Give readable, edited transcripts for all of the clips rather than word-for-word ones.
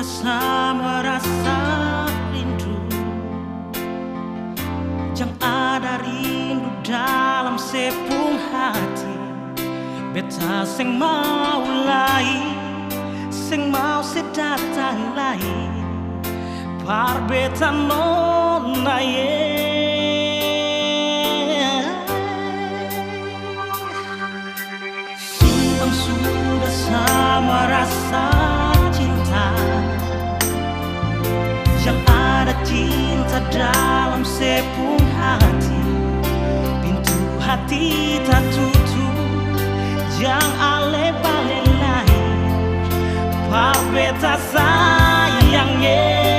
sudah sama rasa rindu, yang ada rindu dalam sepung hati. Beta sing mau lain, sing mau sedatang lain, par beta nona Simpang sudah sama rasa cinta, yang ada cinta dalam sepung hati. Pintu hati tak tutup, yang ale-ale lain, par beta sayangnya.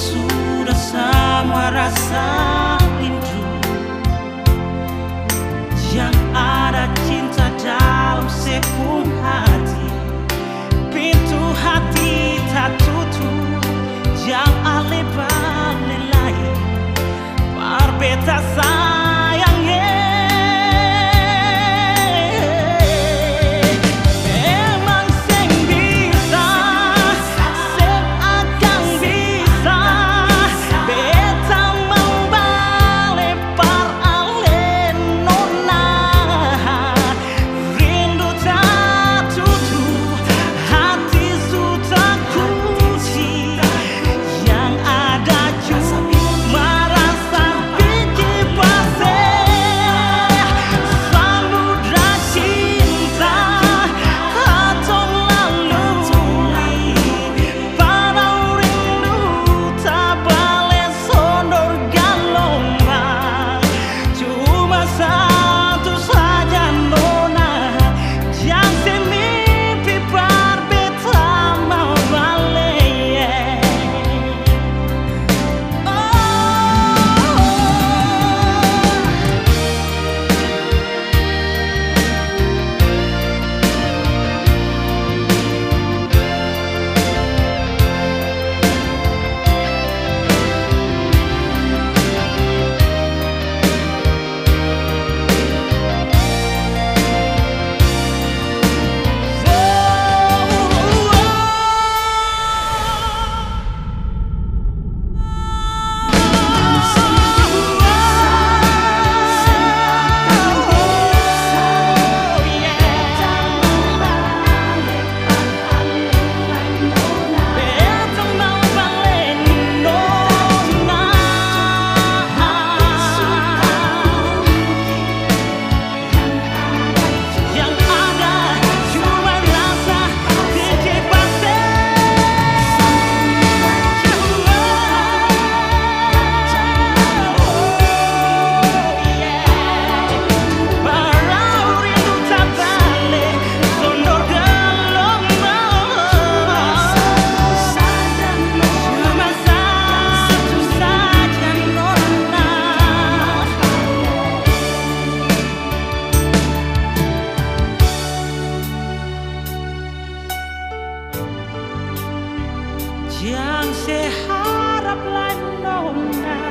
Sudah sama rasa rindu, yang ada cinta dalam sepung hati. Pintu hati tak tutup, yang ale-ale lain, par beta sayangnya. Yang seharap lain nona